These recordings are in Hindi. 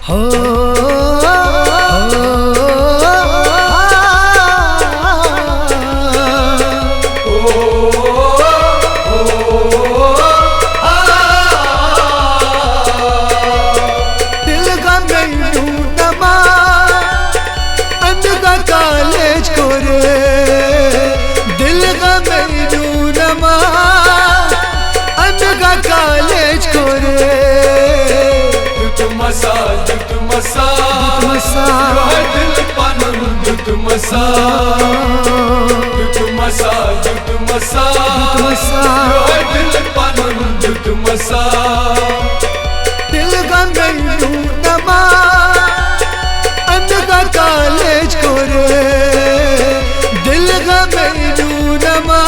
हो दिल का मैनू नमा अनगा कॉलेज को रे, दिल का मैनू नमा अनगा कॉलेज को रे। दिल पानन दुत मसा दिल पानन दुत मसा दिल का मैनू नमा अनगा कॉलेज को रे, दिल का मैनू नमा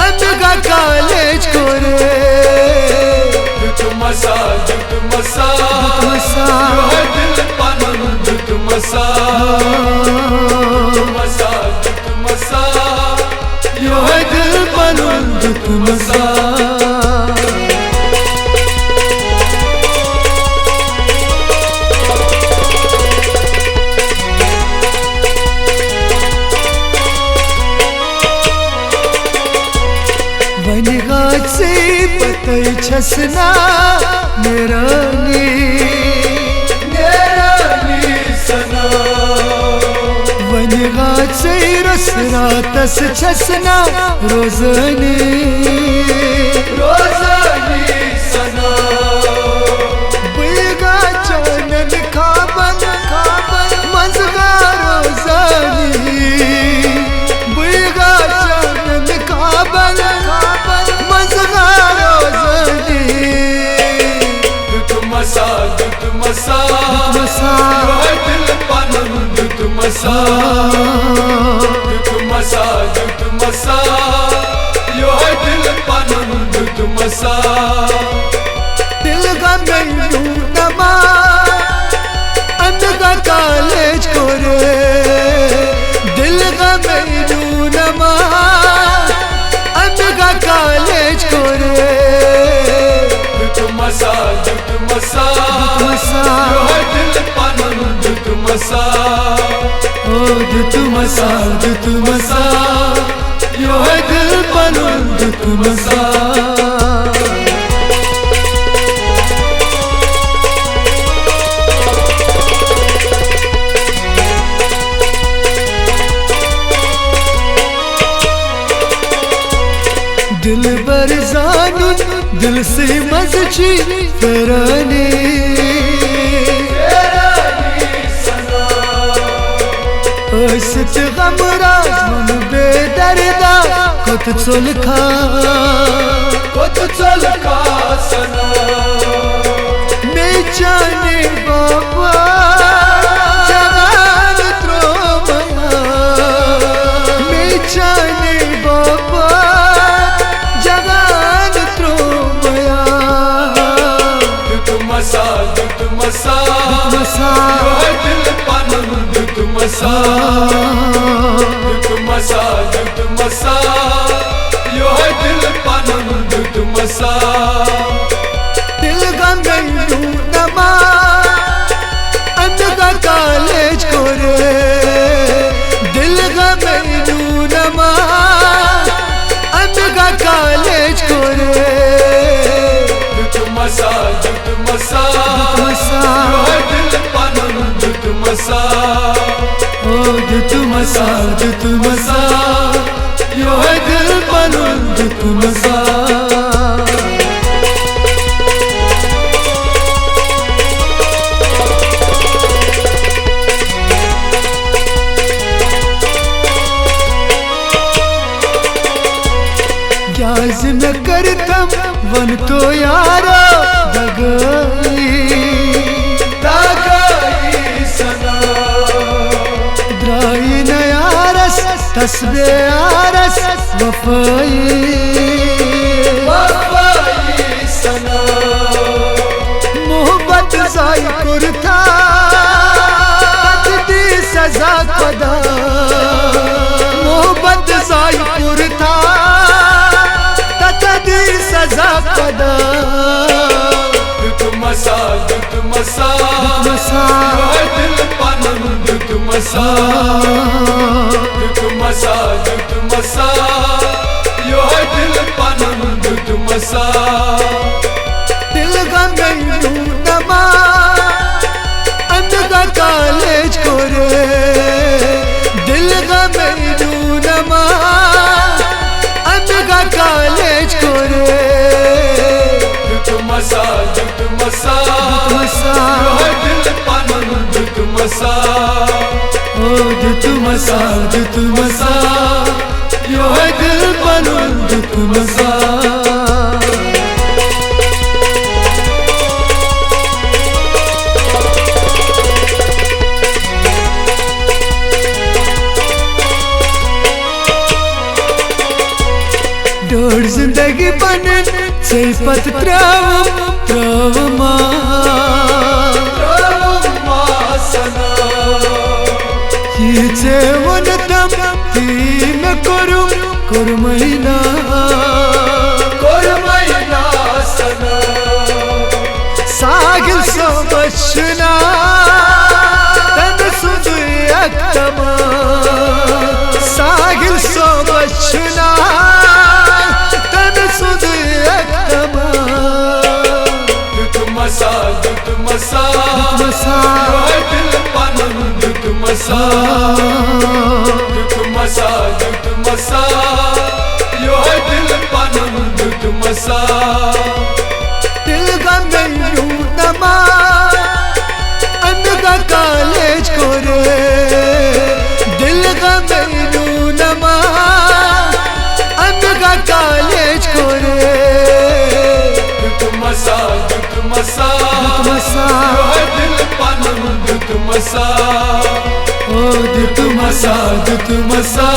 अनगा कॉलेज को रे। दुत मसा दिल पानन दुत मसा यो है दिल पानन दुत मसा। वनगाछ से पतई छसना मेरा सना, वनगाछ से रसरा तस छसना रोजनी सना। बुलगा चानन खाबन मजगा रोजनी, बुलगा चानन खाबन मजगा रोजनी। दुत मसा दिल पानन दुत मसा यो है दिल पानन दुत मसा। दिल का मैनू नमा अनगा कॉलेज को रे, दिल का मैनू नमा अनगा कॉलेज को रे। दुत मसा यो है दिल पानन दुत मसा दुत मसा यो है दिल पानन दुत मसा। दिल बर जानून दिल से मजची फेरानी, ऐसत गमराज मन बेदर्दा कत चलखा सना। मैं जाने बाबा जवान त्रोमया, मैं जाने बाबा जवान त्रोमया। दुत मसा यो है दिल पानन दुत मसा यो है दिल पानन दुत मसा। दिल का मैनू नमा अनगा कॉलेज को रे, दिल का मैनू नमा अनगा कॉलेज को रे। दुत मसा यो है दिल पानन दुत मसा दुत मसा यो है दिल पानन दुत मसा। ग्याज न करतम वन तो यारो दगाई सना। द्राई न यारस तस्बे यारस वफाई सना। मोहब्बत जाई कुर्ता दी सजा खुदा, मोहब्बत जाई कुर्ता दी सजा खुदा। दुत मसा मसा मसा यो है दिल पनन दुत मसा ओ दुत मसा यो है दिल पनन दुत मसा डोर जिंदगी बने से पत त्राव सना हीचे वनतम तीन करू महीना सना सागिल सो बचना तन सुधु अक्तमा सागिल सो बचना मसा मसा यो है दिल पनन दुत मसा मसा यो है दिल पनन दुत मसा दिल गंगू नमा अनगा कॉलेज कोरे दिल गंगू नमा अनगा कॉलेज कोरे मसा यो है दिल पनन दुत मसा ओ दुत मसा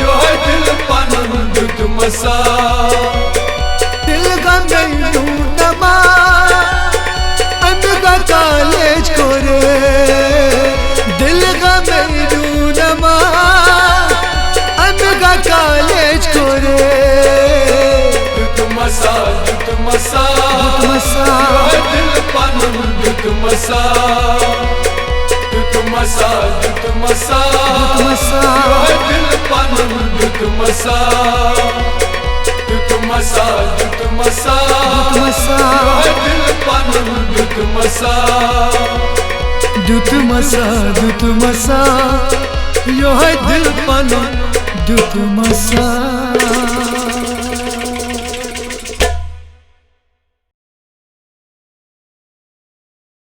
यो है दिल पनन दुत मसा दिल गंगू नमा अनगा कॉलेज कोरे दिल गंगू नमा अनगा कॉलेज कोरे मसा यो है दिल पनन दुत मसा यो है दिल पनन दुत मसा यो है दिल पनन दुत मसा दुत मसा यो है दिल पनन दुत मसा।